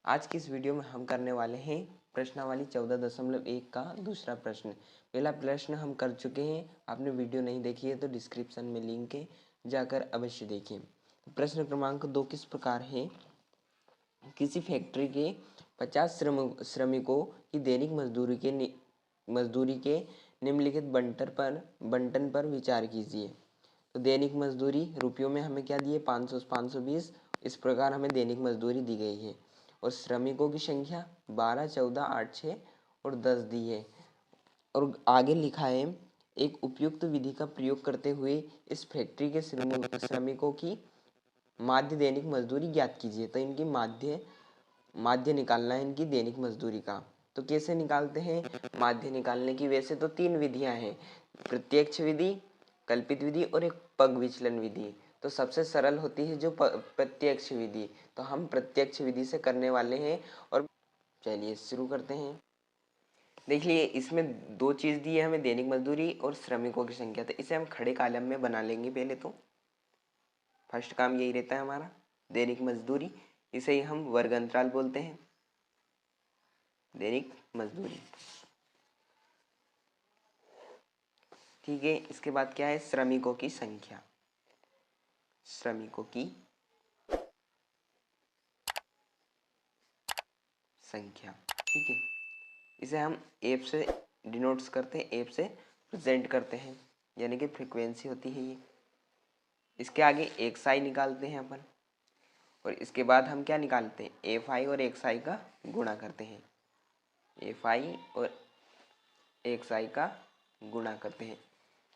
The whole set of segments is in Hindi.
आज की इस वीडियो में हम करने वाले हैं प्रश्नावली 14.1 का दूसरा प्रश्न। पहला प्रश्न हम कर चुके हैं। आपने वीडियो नहीं देखी है तो डिस्क्रिप्शन में लिंक है, जाकर अवश्य देखिए। प्रश्न क्रमांक 2 किस प्रकार है। किसी फैक्ट्री के 50 श्रमिकों की दैनिक मजदूरी के निम्नलिखित बंटन पर विचार कीजिए। तो दैनिक मजदूरी रुपयों में हमें क्या दिए, 500 520। इस प्रकार हमें दैनिक मजदूरी दी गई है। और श्रमिकों की संख्या 12, 14, 8, 6 और 10 दी है। और आगे लिखा है, एक उपयुक्त विधि का प्रयोग करते हुए इस फैक्ट्री के श्रमिकों की माध्य दैनिक मजदूरी ज्ञात कीजिए। तो इनकी माध्य निकालना है इनकी दैनिक मजदूरी का। तो कैसे निकालते हैं माध्य निकालने की। वैसे तो 3 विधियां हैं, प्रत्यक्ष विधि, कल्पित विधि और एक पग विचलन विधि। तो सबसे सरल होती है जो प्रत्यक्ष विधि। तो हम प्रत्यक्ष विधि से करने वाले हैं। और चलिए शुरू करते हैं। देखिए इसमें 2 चीज दी है हमें, दैनिक मजदूरी और श्रमिकों की संख्या। तो इसे हम खड़े कॉलम में बना लेंगे। पहले तो फर्स्ट काम यही रहता है हमारा, दैनिक मजदूरी। इसे ही हम वर्ग अंतराल बोलते हैं, दैनिक मजदूरी। ठीक है, इसके बाद क्या है, श्रमिकों की संख्या। श्रमिकों की संख्या, ठीक है। इसे हम एफ से डिनोट्स करते हैं, एफ से प्रेजेंट करते हैं, यानी कि फ्रीक्वेंसी होती है ये। इसके आगे एक्स आई निकालते हैं अपन। और इसके बाद हम क्या निकालते हैं, एफ आई और एक्स आई का गुणा करते हैं। एफ आई और एक्स आई का गुणा करते हैं।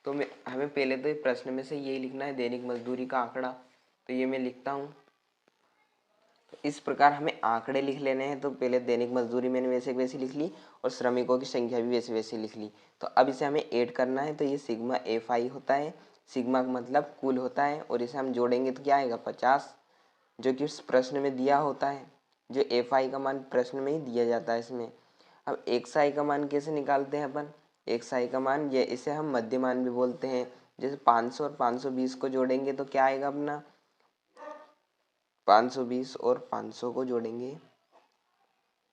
तो हमें पहले तो प्रश्न में से यही लिखना है, दैनिक मजदूरी का आंकड़ा। तो ये मैं लिखता हूँ। तो इस प्रकार हमें आंकड़े लिख लेने हैं। तो पहले दैनिक मजदूरी मैंने वैसे वैसी लिख ली और श्रमिकों की संख्या भी वैसे वैसी लिख ली। तो अब इसे हमें ऐड करना है। तो ये सिग्मा एफ आई होता है, सिग्मा का मतलब कुल होता है। और इसे हम जोड़ेंगे तो क्या आएगा, 50, जो कि उस प्रश्न में दिया होता है। जो एफ आई का मान प्रश्न में ही दिया जाता है इसमें। अब एक्स आई का मान कैसे निकालते हैं अपन, एक्स आई का मान ये, इसे हम मध्य मान भी बोलते हैं। जैसे 500 और 520 को जोड़ेंगे तो क्या आएगा अपना, 520 और 500 को जोड़ेंगे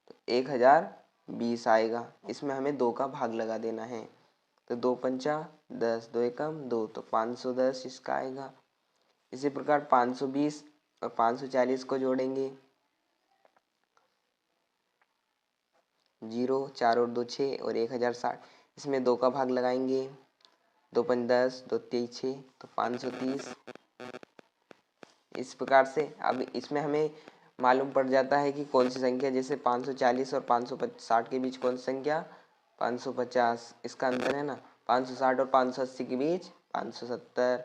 तो 1020 आएगा। इसमें हमें 2 का भाग लगा देना है। तो 2 पंचा 10, 2 एकम 2, तो 510 इसका आएगा। इसी प्रकार 520 और 540 को जोड़ेंगे, 0, 4 और 2 6 और 1060। इसमें 2 का भाग लगाएंगे, 2 पंच 10, 2 23 6, तो 530। इस प्रकार से अब इसमें हमें मालूम पड़ जाता है कि कौन सी संख्या, जैसे 540 और 560 के बीच कौन सी संख्या, 550 इसका अंतर है ना। 560 और 580 के बीच 570।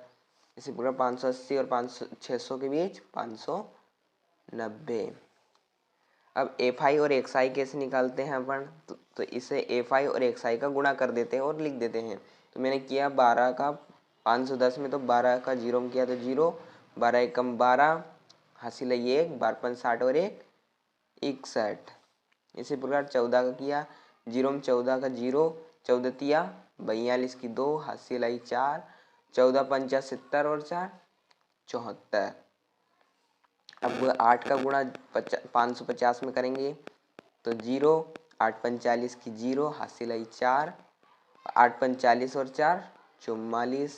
इसी प्रकार 580 और 600 के बीच 590। अब एफ आई और एक्स आई कैसे निकालते हैं अपन, तो इसे एफ आई और एक्स आई का गुणा कर देते हैं और लिख देते हैं। तो मैंने किया 12 का 510 में, तो 12 का 0 में किया तो 0, 12 एकम 12, हासिल है 1, 12 पंच 60 और 1 61। इसी प्रकार 14 का किया, 0 में 14 का 0, 14 तिया 42 की 2, हासिल आई 4, 14 पंचा 70 और 4 74। अब 8 का गुणा 550 में करेंगे तो 0, 8 45 की 0, हासिल आई 4, 8 45 और 4 44।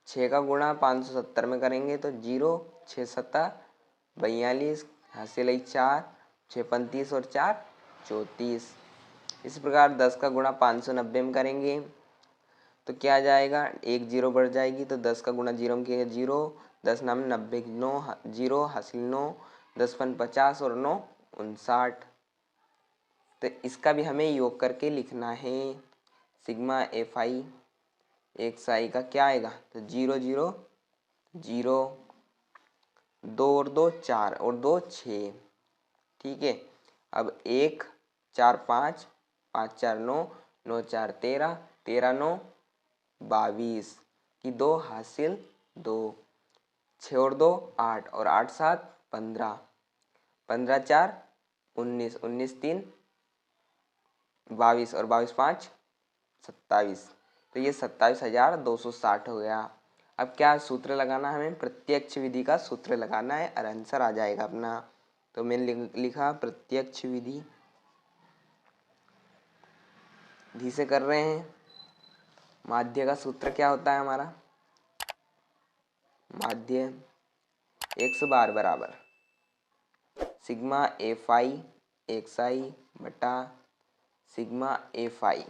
6 का गुणा 570 में करेंगे तो 0, 6 7 42, हासिल आई 4, 6 35 और 4 34। इस प्रकार 10 का गुणा 590 में करेंगे तो क्या आ जाएगा, 1 0 बढ़ जाएगी। तो 10 का गुणा 0 में किया 0, 10 नाम 90 की 9, 0 हासिल 9, 10 पन 50 और 9 59। तो इसका भी हमें योग करके लिखना है। सिग्मा एफ आई एक्स आई का क्या आएगा, तो 0 0 0, 2 और 2 4 और 2 6। ठीक है। अब 1 4 5, 5 4 9, 9 4 13, 13 9 22 की 2, हासिल 2, 6 और 2 8 और 8 7 15, 15 4 19, 19 3 22 और 22 5 27। तो ये 27,260 हो गया। अब क्या सूत्र लगाना है हमें, प्रत्यक्ष विधि का सूत्र लगाना है और आंसर आ जाएगा अपना। तो मैंने लिखा प्रत्यक्ष विधि से कर रहे हैं। माध्य का सूत्र क्या होता है हमारा, माध्य x बार बराबर सिग्मा एफ आई एक्स आई बटा सिग्मा एफ आई।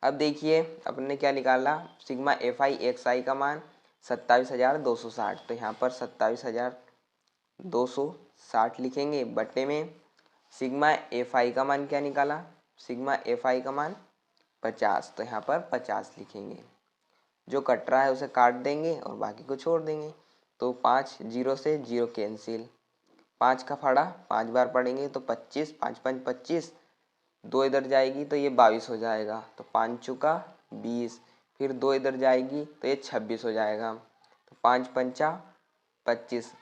अब देखिए अपन ने क्या निकाला, सिग्मा एफ आई एक्स आई का मान 27,260, तो यहाँ पर 27,260 लिखेंगे बटे में सिग्मा एफ आई का मान क्या निकाला, सिग्मा एफ आई का मान 50, तो यहाँ पर 50 लिखेंगे। जो कट रहा है उसे काट देंगे और बाकी को छोड़ देंगे। तो 5 जीरो से जीरो कैंसिल, 5 का फाड़ा 5 बार पढ़ेंगे तो 25, 5 5 25, 2 इधर जाएगी तो ये 22 हो जाएगा, तो 5 चुका 20, फिर 2 इधर जाएगी तो ये 26 हो जाएगा, तो 5 पंचा 25,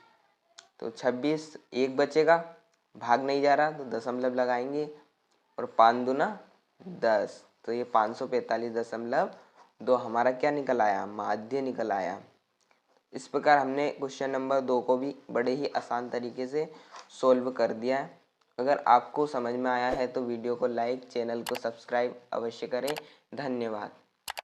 तो 26, एक बचेगा, भाग नहीं जा रहा तो दशमलव लगाएंगे और 5 दूना 10, तो ये 545.2 हमारा क्या निकल आया, माध्य निकल आया। इस प्रकार हमने क्वेश्चन नंबर 2 को भी बड़े ही आसान तरीके से सॉल्व कर दिया है। अगर आपको समझ में आया है तो वीडियो को लाइक, चैनल को सब्सक्राइब अवश्य करें। धन्यवाद।